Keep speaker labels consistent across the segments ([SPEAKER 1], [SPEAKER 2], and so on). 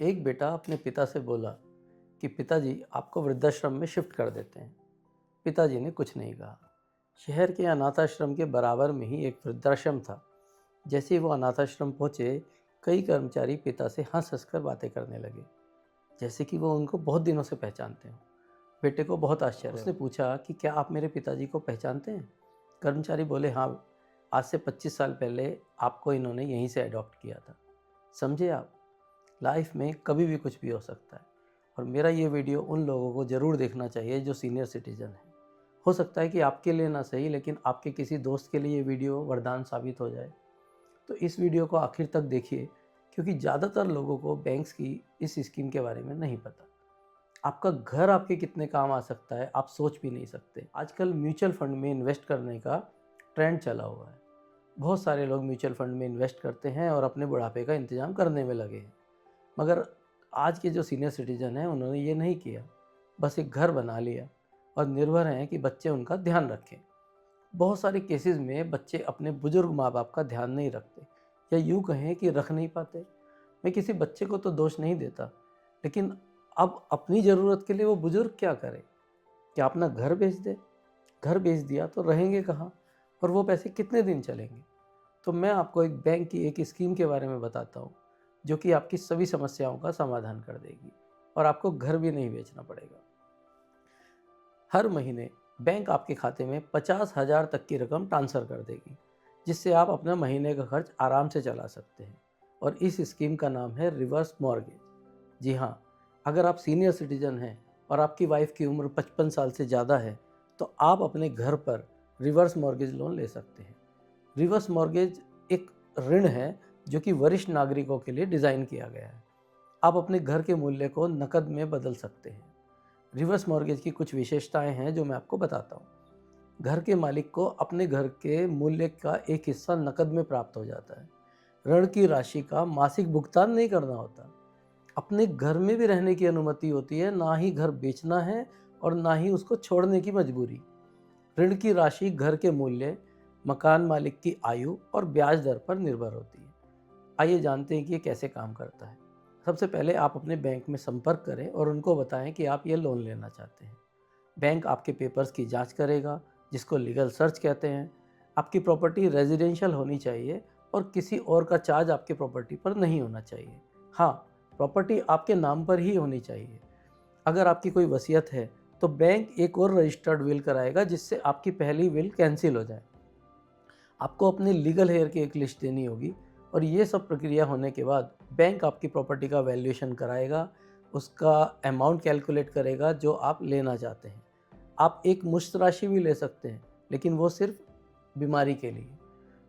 [SPEAKER 1] एक बेटा अपने पिता से बोला कि पिताजी आपको वृद्धाश्रम में शिफ्ट कर देते हैं। पिताजी ने कुछ नहीं कहा। शहर के अनाथाश्रम के बराबर में ही एक वृद्धाश्रम था। जैसे ही वो अनाथाश्रम पहुंचे, कई कर्मचारी पिता से हंस हंस कर बातें करने लगे, जैसे कि वो उनको बहुत दिनों से पहचानते हो। बेटे को बहुत आश्चर्य। उसने पूछा कि क्या आप मेरे पिताजी को पहचानते हैं? कर्मचारी बोले, हाँ, आज से 25 साल पहले आपको इन्होंने यहीं से अडॉप्ट किया था। समझे आप, लाइफ में कभी भी कुछ भी हो सकता है। और मेरा ये वीडियो उन लोगों को ज़रूर देखना चाहिए जो सीनियर सिटीज़न हैं। हो सकता है कि आपके लिए ना सही, लेकिन आपके किसी दोस्त के लिए ये वीडियो वरदान साबित हो जाए। तो इस वीडियो को आखिर तक देखिए, क्योंकि ज़्यादातर लोगों को बैंक्स की इस स्कीम के बारे में नहीं पता। आपका घर आपके कितने काम आ सकता है, आप सोच भी नहीं सकते। आजकल म्यूचुअल फंड में इन्वेस्ट करने का ट्रेंड चला हुआ है। बहुत सारे लोग म्यूचुअल फंड में इन्वेस्ट करते हैं और अपने बुढ़ापे का इंतजाम करने में लगे हैं। मगर आज के जो सीनियर सिटीजन हैं, उन्होंने ये नहीं किया। बस एक घर बना लिया और निर्भर हैं कि बच्चे उनका ध्यान रखें। बहुत सारे केसेस में बच्चे अपने बुजुर्ग माँ बाप का ध्यान नहीं रखते, या यूँ कहें कि रख नहीं पाते। मैं किसी बच्चे को तो दोष नहीं देता, लेकिन अब अपनी ज़रूरत के लिए वो बुजुर्ग क्या करे? क्या अपना घर बेच दे? घर बेच दिया तो रहेंगे कहाँ, और वो पैसे कितने दिन चलेंगे? तो मैं आपको एक बैंक की एक स्कीम के बारे में बताता हूँ, जो कि आपकी सभी समस्याओं का समाधान कर देगी और आपको घर भी नहीं बेचना पड़ेगा। हर महीने बैंक आपके खाते में 50,000 तक की रकम ट्रांसफ़र कर देगी, जिससे आप अपना महीने का खर्च आराम से चला सकते हैं। और इस स्कीम का नाम है रिवर्स मॉर्गेज। जी हाँ, अगर आप सीनियर सिटीजन हैं और आपकी वाइफ की उम्र 55 साल से ज़्यादा है, तो आप अपने घर पर रिवर्स मॉर्गेज लोन ले सकते हैं। रिवर्स मॉर्गेज एक ऋण है जो कि वरिष्ठ नागरिकों के लिए डिज़ाइन किया गया है। आप अपने घर के मूल्य को नकद में बदल सकते हैं। रिवर्स मॉर्गेज की कुछ विशेषताएं हैं जो मैं आपको बताता हूँ। घर के मालिक को अपने घर के मूल्य का एक हिस्सा नकद में प्राप्त हो जाता है। ऋण की राशि का मासिक भुगतान नहीं करना होता। अपने घर में भी रहने की अनुमति होती है, ना ही घर बेचना है और ना ही उसको छोड़ने की मजबूरी। ऋण की राशि घर के मूल्य, मकान मालिक की आयु और ब्याज दर पर निर्भर होती है। आइए जानते हैं कि ये कैसे काम करता है। सबसे पहले आप अपने बैंक में संपर्क करें और उनको बताएं कि आप ये लोन लेना चाहते हैं। बैंक आपके पेपर्स की जांच करेगा, जिसको लीगल सर्च कहते हैं। आपकी प्रॉपर्टी रेजिडेंशियल होनी चाहिए और किसी और का चार्ज आपकी प्रॉपर्टी पर नहीं होना चाहिए। हाँ, प्रॉपर्टी आपके नाम पर ही होनी चाहिए। अगर आपकी कोई वसीयत है तो बैंक एक और रजिस्टर्ड विल कराएगा, जिससे आपकी पहली विल कैंसिल हो जाए। आपको अपने लीगल हेयर की एक लिस्ट देनी होगी, और ये सब प्रक्रिया होने के बाद बैंक आपकी प्रॉपर्टी का वैल्यूएशन कराएगा, उसका अमाउंट कैलकुलेट करेगा जो आप लेना चाहते हैं। आप एक मुश्त राशि भी ले सकते हैं, लेकिन वो सिर्फ बीमारी के लिए।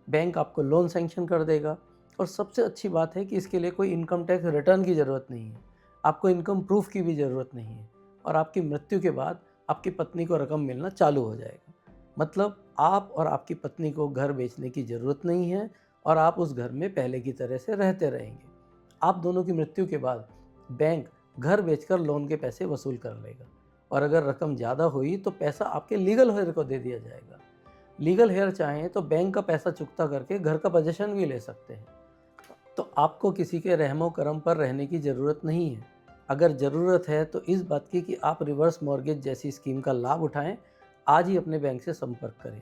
[SPEAKER 1] बैंक आपको लोन सैंक्शन कर देगा, और सबसे अच्छी बात है कि इसके लिए कोई इनकम टैक्स रिटर्न की ज़रूरत नहीं है। आपको इनकम प्रूफ की भी ज़रूरत नहीं है, और आपकी मृत्यु के बाद आपकी पत्नी को रकम मिलना चालू हो जाएगा। मतलब आप और आपकी पत्नी को घर बेचने की ज़रूरत नहीं है, और आप उस घर में पहले की तरह से रहते रहेंगे। आप दोनों की मृत्यु के बाद बैंक घर बेचकर लोन के पैसे वसूल कर लेगा, और अगर रकम ज़्यादा हुई तो पैसा आपके लीगल हेयर को दे दिया जाएगा। लीगल हेयर चाहें तो बैंक का पैसा चुकता करके घर का पोजीशन भी ले सकते हैं। तो आपको किसी के रहमो करम पर रहने की ज़रूरत नहीं है। अगर ज़रूरत है तो इस बात की कि आप रिवर्स मॉर्गेज जैसी स्कीम का लाभ उठाएं, आज ही अपने बैंक से संपर्क करें।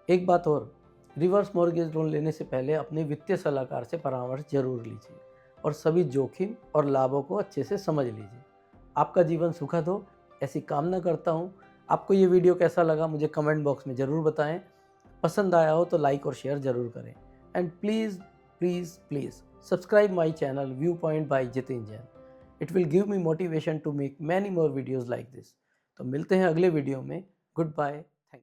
[SPEAKER 1] एक बात और, रिवर्स मॉर्गेज लोन लेने से पहले अपने वित्तीय सलाहकार से परामर्श जरूर लीजिए, और सभी जोखिम और लाभों को अच्छे से समझ लीजिए। आपका जीवन सुखद हो, ऐसी कामना करता हूँ। आपको ये वीडियो कैसा लगा मुझे कमेंट बॉक्स में ज़रूर बताएं। पसंद आया हो तो लाइक और शेयर ज़रूर करें। And please please please subscribe my channel view point by Jitin Jain. It will give me motivation to make many more videos like this. तो मिलते हैं अगले वीडियो में। Good bye.